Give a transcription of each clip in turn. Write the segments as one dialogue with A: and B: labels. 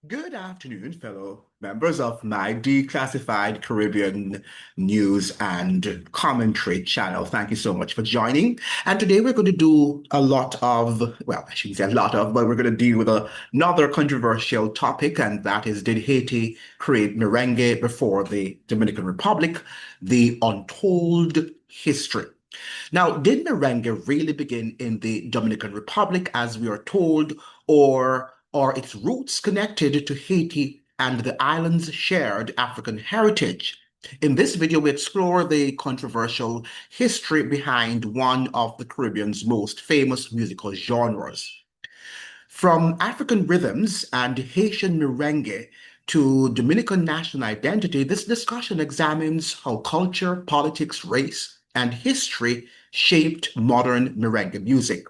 A: Good afternoon, fellow members of my declassified Caribbean news and commentary channel. Thank you so much for joining. And today we're going to do a lot of, well, I shouldn't say a lot of, but we're going to deal with another controversial topic, and that is, did Haiti create merengue before the Dominican Republic? The untold history. Now, did merengue really begin in the Dominican Republic, as we are told, or are its roots connected to Haiti and the island's shared African heritage? In this video, we explore the controversial history behind one of the Caribbean's most famous musical genres. From African rhythms and Haitian merengue to Dominican national identity, this discussion examines how culture, politics, race, and history shaped modern merengue music.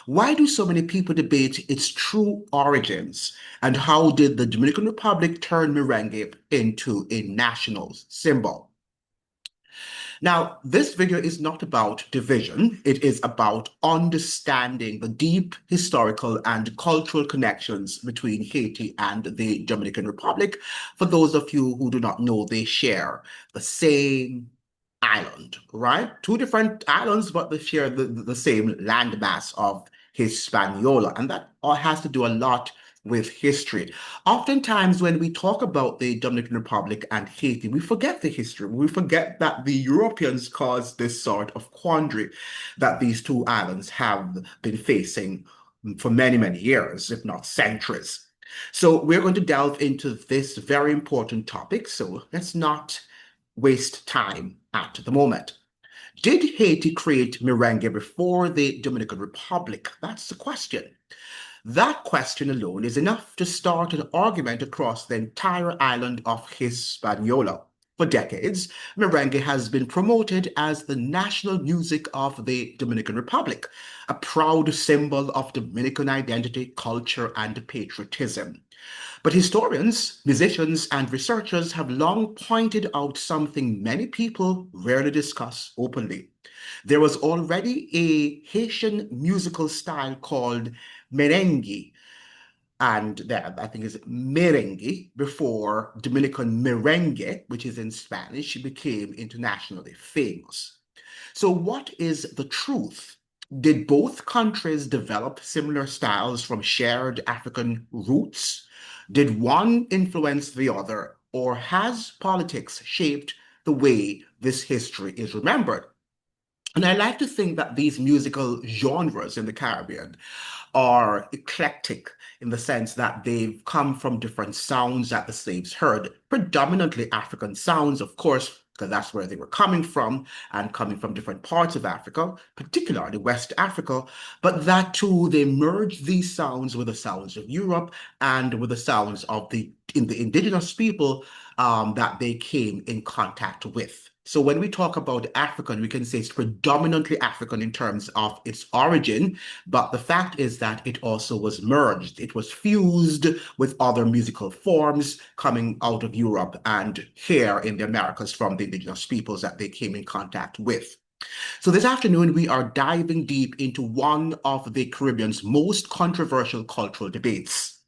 A: Why do so many people debate its true origins? And how did the Dominican Republic turn merengue into a national symbol? Now, this video is not about division. It is about understanding the deep historical and cultural connections between Haiti and the Dominican Republic. For those of you who do not know, they share the same island, right? Two different islands, but they share the same landmass of Hispaniola. And that all has to do a lot with history. Oftentimes, when we talk about the Dominican Republic and Haiti, we forget the history. We forget that the Europeans caused this sort of quandary that these two islands have been facing for many, many years, if not centuries. So we're going to delve into this very important topic. So let's not waste time at the moment. Did Haiti create merengue before the Dominican Republic? That's the question. That question alone is enough to start an argument across the entire island of Hispaniola. For decades, merengue has been promoted as the national music of the Dominican Republic, a proud symbol of Dominican identity, culture, and patriotism. But historians, musicians, and researchers have long pointed out something many people rarely discuss openly. There was already a Haitian musical style called merengue, and that I think is merengue before Dominican merengue, which is in Spanish, became internationally famous. So, what is the truth? Did both countries develop similar styles from shared African roots? Did one influence the other, or has politics shaped the way this history is remembered? And I like to think that these musical genres in the Caribbean are eclectic in the sense that they've come from different sounds that the slaves heard, predominantly African sounds, of course, because that's where they were coming from and coming from different parts of Africa, particularly West Africa. But that too, they merged these sounds with the sounds of Europe and with the sounds of the indigenous people that they came in contact with. So when we talk about African, we can say it's predominantly African in terms of its origin, but the fact is that it also was merged. It was fused with other musical forms coming out of Europe and here in the Americas from the indigenous peoples that they came in contact with. So this afternoon, we are diving deep into one of the Caribbean's most controversial cultural debates.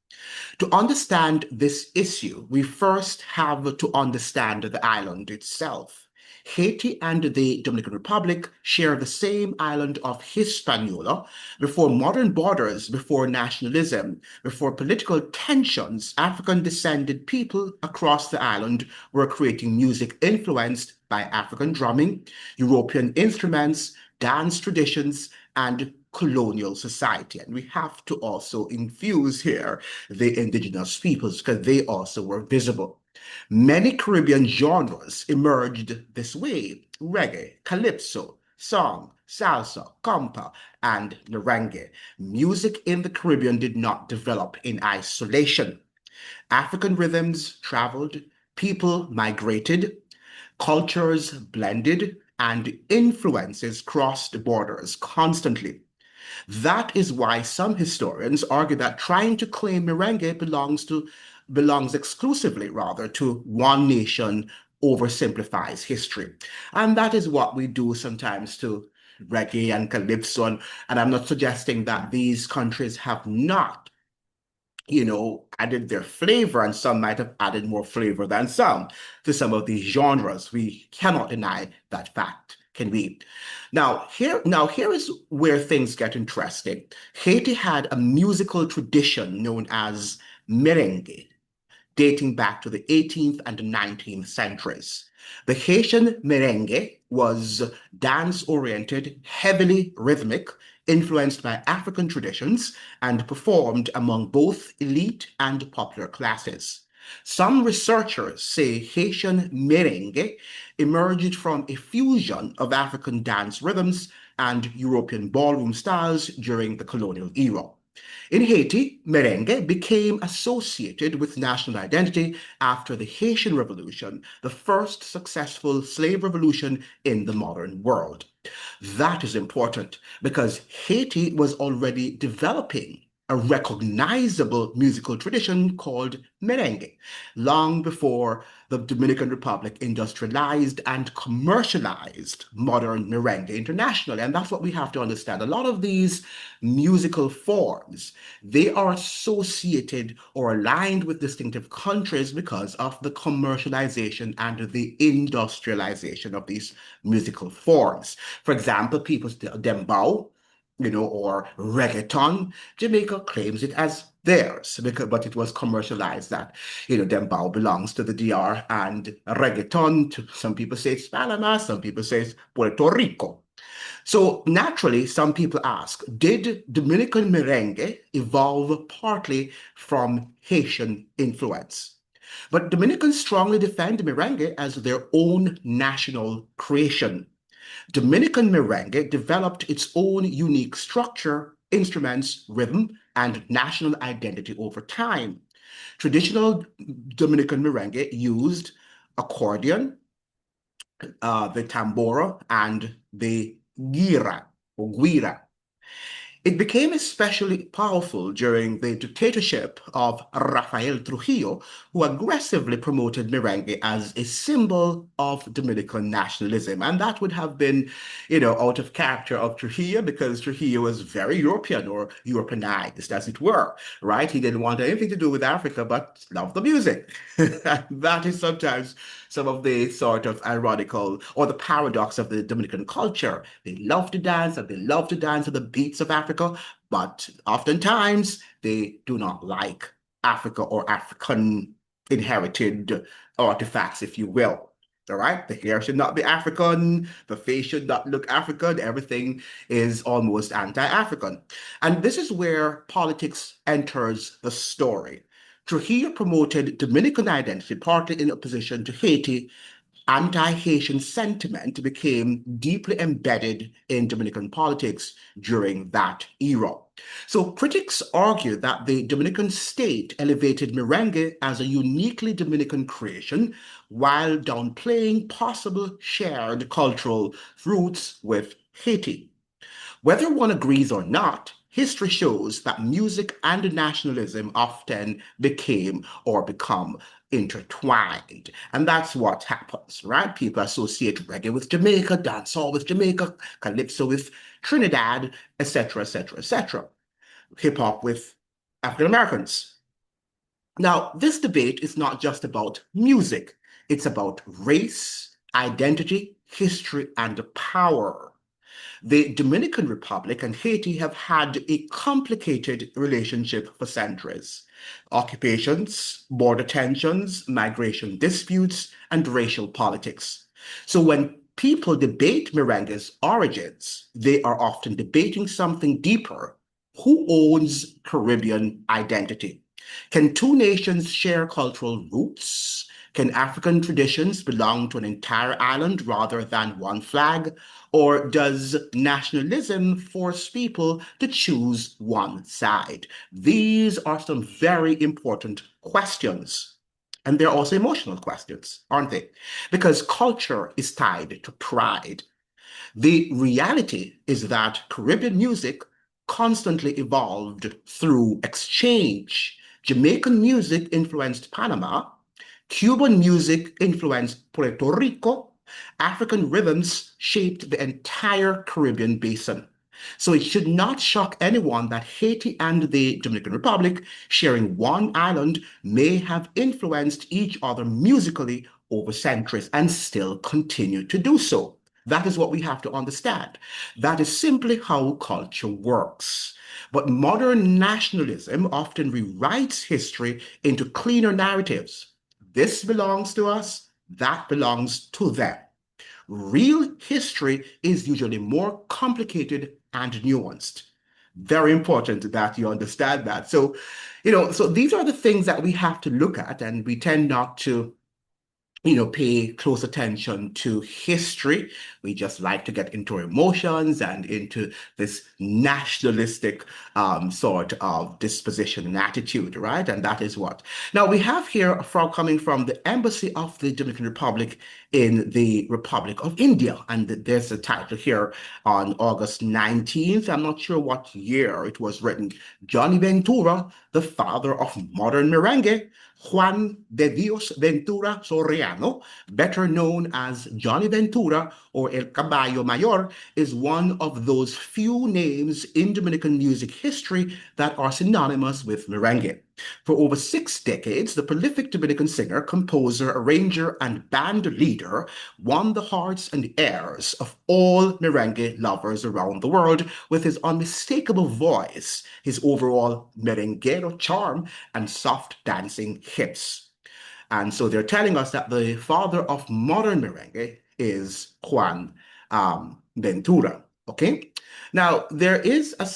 A: To understand this issue, we first have to understand the island itself. Haiti and the Dominican Republic share the same island of Hispaniola. Before modern borders, before nationalism, before political tensions, African-descended people across the island were creating music influenced by African drumming, European instruments, dance traditions, and colonial society. And we have to also infuse here the indigenous peoples because they also were visible. Many Caribbean genres emerged this way: reggae, calypso, song, salsa, compa, and merengue. Music in the Caribbean did not develop in isolation. African rhythms traveled, people migrated, cultures blended, and influences crossed borders constantly. That is why some historians argue that trying to claim merengue belongs exclusively rather to one nation oversimplifies history. And that is what we do sometimes to reggae and calypso. And I'm not suggesting that these countries have not added their flavor, and some might have added more flavor than some to some of these genres. We cannot deny that fact, can we? Now here is where things get interesting. Haiti had a musical tradition known as merengue, dating back to the 18th and the 19th centuries. The Haitian merengue was dance-oriented, heavily rhythmic, influenced by African traditions, and performed among both elite and popular classes. Some researchers say Haitian merengue emerged from a fusion of African dance rhythms and European ballroom styles during the colonial era. In Haiti, merengue became associated with national identity after the Haitian Revolution, the first successful slave revolution in the modern world. That is important because Haiti was already developing a recognizable musical tradition called merengue, long before the Dominican Republic industrialized and commercialized modern merengue internationally. And that's what we have to understand. A lot of these musical forms, they are associated or aligned with distinctive countries because of the commercialization and the industrialization of these musical forms. For example, people's dembow, or reggaeton. Jamaica claims it as theirs, but it was commercialized that, dembow belongs to the DR, and reggaeton, some people say it's Panama, some people say it's Puerto Rico. So naturally, some people ask, did Dominican merengue evolve partly from Haitian influence? But Dominicans strongly defend merengue as their own national creation. Dominican merengue developed its own unique structure, instruments, rhythm, and national identity over time. Traditional Dominican merengue used accordion, the tambora, and the gira or guira. It became especially powerful during the dictatorship of Rafael Trujillo, who aggressively promoted merengue as a symbol of Dominican nationalism. And that would have been, out of character of Trujillo because Trujillo was very European or Europeanized, as it were, right? He didn't want anything to do with Africa, but loved the music. That is sometimes some of the sort of ironical or the paradox of the Dominican culture. They love to dance and they love to dance to the beats of Africa, but oftentimes they do not like Africa or African inherited artifacts, if you will. All right, the hair should not be African, the face should not look African, everything is almost anti-African. And this is where politics enters the story. Trujillo promoted Dominican identity partly in opposition to Haiti. Anti-Haitian sentiment became deeply embedded in Dominican politics during that era. So critics argue that the Dominican state elevated merengue as a uniquely Dominican creation while downplaying possible shared cultural roots with Haiti. Whether one agrees or not, history shows that music and nationalism often became or become intertwined. And that's what happens, right? People associate reggae with Jamaica, dancehall with Jamaica, calypso with Trinidad, etc., etc., etc. Hip hop with African Americans. Now, this debate is not just about music, it's about race, identity, history, and power. The Dominican Republic and Haiti have had a complicated relationship for centuries. Occupations, border tensions, migration disputes, and racial politics. So when people debate merengue's origins, they are often debating something deeper. Who owns Caribbean identity? Can two nations share cultural roots? Can African traditions belong to an entire island rather than one flag? Or does nationalism force people to choose one side? These are some very important questions. And they're also emotional questions, aren't they? Because culture is tied to pride. The reality is that Caribbean music constantly evolved through exchange. Jamaican music influenced Panama, Cuban music influenced Puerto Rico, African rhythms shaped the entire Caribbean basin. So it should not shock anyone that Haiti and the Dominican Republic, sharing one island, may have influenced each other musically over centuries and still continue to do so. That is what we have to understand. That is simply how culture works. But modern nationalism often rewrites history into cleaner narratives. This belongs to us, that belongs to them. Real history is usually more complicated and nuanced. Very important that you understand that. So, so these are the things that we have to look at, and we tend not to pay close attention to history. We just like to get into emotions and into this nationalistic sort of disposition and attitude, right? And that is what. Now, we have here from coming from the Embassy of the Dominican Republic in the Republic of India. And there's a title here on August 19th. I'm not sure what year it was written. Johnny Ventura, the father of modern merengue, Juan de Dios Ventura Soriano, better known as Johnny Ventura or El Caballo Mayor, is one of those few names in Dominican music history that are synonymous with merengue. For over 6 decades, the prolific Dominican singer, composer, arranger, and band leader won the hearts and ears of all merengue lovers around the world with his unmistakable voice, his overall merenguero charm, and soft dancing hips. And so they're telling us that the father of modern merengue is Juan Ventura. Okay. Now there is a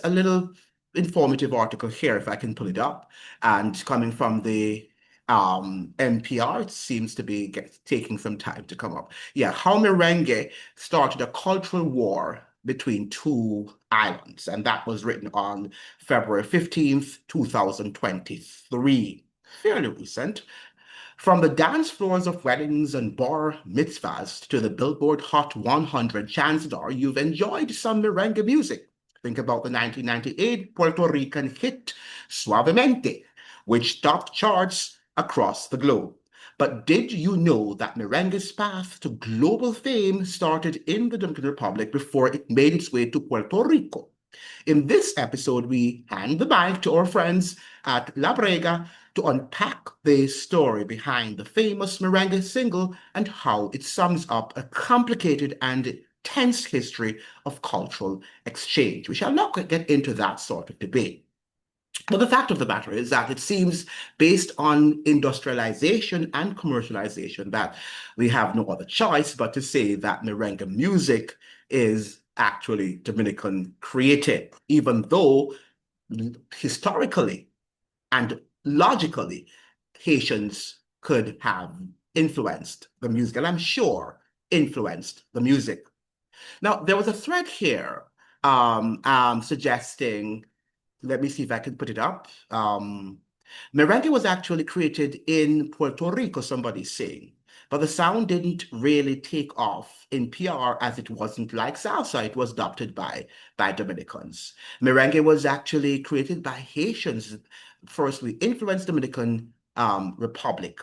A: little informative article here, if I can pull it up, and coming from the NPR, it seems to be taking some time to come up. Yeah, how merengue started a cultural war between two islands, and that was written on February 15th, 2023. Fairly recent. From the dance floors of weddings and bar mitzvahs to the Billboard Hot 100, chances are you've enjoyed some merengue music. Think about the 1998 Puerto Rican hit Suavemente, which topped charts across the globe. But did you know that merengue's path to global fame started in the Dominican Republic before it made its way to Puerto Rico? In this episode, we hand the mic to our friends at La Brega to unpack the story behind the famous merengue single and how it sums up a complicated and tense history of cultural exchange. We shall not get into that sort of debate. But the fact of the matter is that it seems, based on industrialization and commercialization, that we have no other choice but to say that merengue music is actually Dominican created, even though historically and logically Haitians could have influenced the music, and I'm sure influenced the music. Now, there was a thread here suggesting, let me see if I can put it up. Merengue was actually created in Puerto Rico, somebody's saying, but the sound didn't really take off in PR as it wasn't like salsa. It was adopted by Dominicans. Merengue was actually created by Haitians. First, we influenced Dominican Republic.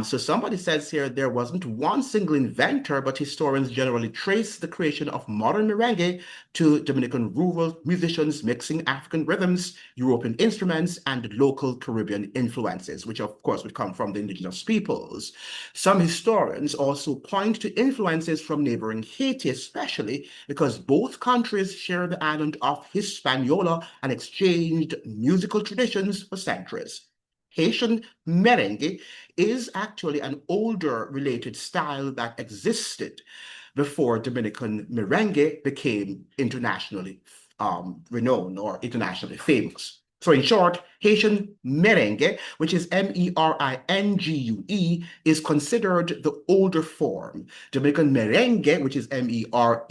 A: So somebody says here there wasn't one single inventor, but historians generally trace the creation of modern merengue to Dominican rural musicians mixing African rhythms, European instruments, and local Caribbean influences, which of course would come from the indigenous peoples. Some historians also point to influences from neighboring Haiti, especially because both countries share the island of Hispaniola and exchanged musical traditions for centuries. Haitian merengue is actually an older related style that existed before Dominican merengue became internationally renowned or internationally famous. So in short, Haitian merengue, which is Meringue, is considered the older form. Dominican merengue, which is Merengue,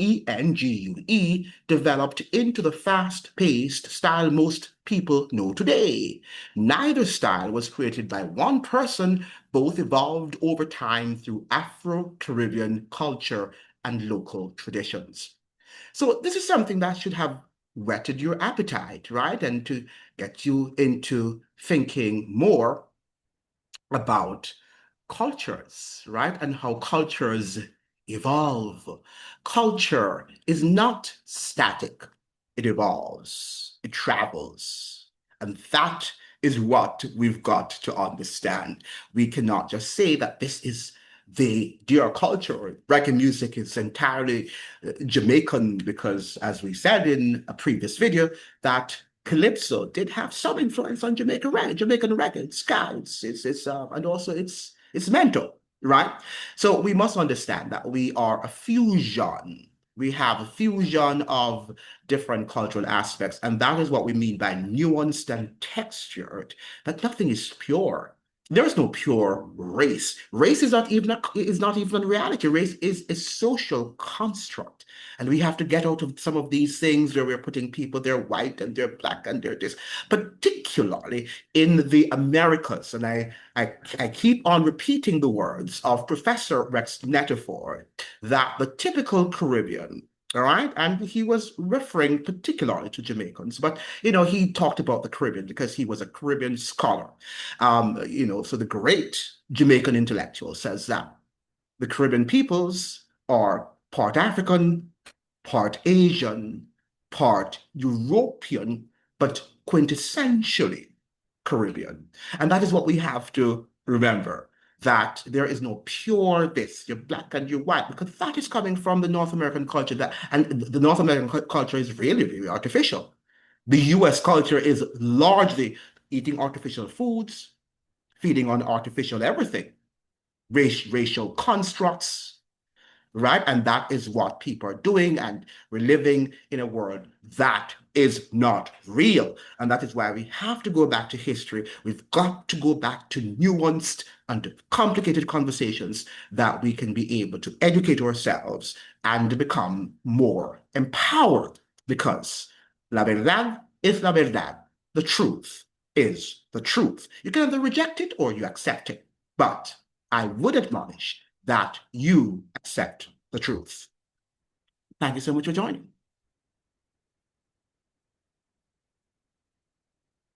A: developed into the fast-paced style most people know today. Neither style was created by one person, both evolved over time through Afro-Caribbean culture and local traditions. So this is something that should have whetted your appetite, right? And to get you into thinking more about cultures, right? And how cultures evolve. Culture is not static, it evolves, it travels. And that is what we've got to understand. We cannot just say that this is the dear culture. Reggae music is entirely Jamaican because, as we said in a previous video, that calypso did have some influence on Jamaican reggae, ska, and also it's mental, right? So we must understand that we are a fusion. We have a fusion of different cultural aspects, and that is what we mean by nuanced and textured, that nothing is pure. There is no pure race. Race is not even reality. Race is a social construct. And we have to get out of some of these things where we're putting people, they're white and they're black and they're this, particularly in the Americas. And I keep on repeating the words of Professor Rex Netterford that the typical Caribbean, all right, and he was referring particularly to Jamaicans, but he talked about the Caribbean because he was a Caribbean scholar. So the great Jamaican intellectual says that the Caribbean peoples are part African, part Asian, part European, but quintessentially Caribbean. And that is what we have to remember, that there is no pure this, you're black and you're white, because that is coming from the North American culture, and the North American culture is really, really artificial. The US culture is largely eating artificial foods, feeding on artificial everything, racial constructs, right? And that is what people are doing. And we're living in a world that is not real. And that is why we have to go back to history. We've got to go back to nuanced and complicated conversations that we can be able to educate ourselves and become more empowered, because la verdad es la verdad. The truth is the truth. You can either reject it or you accept it. But I would admonish that you accept the truth. Thank you so much for joining.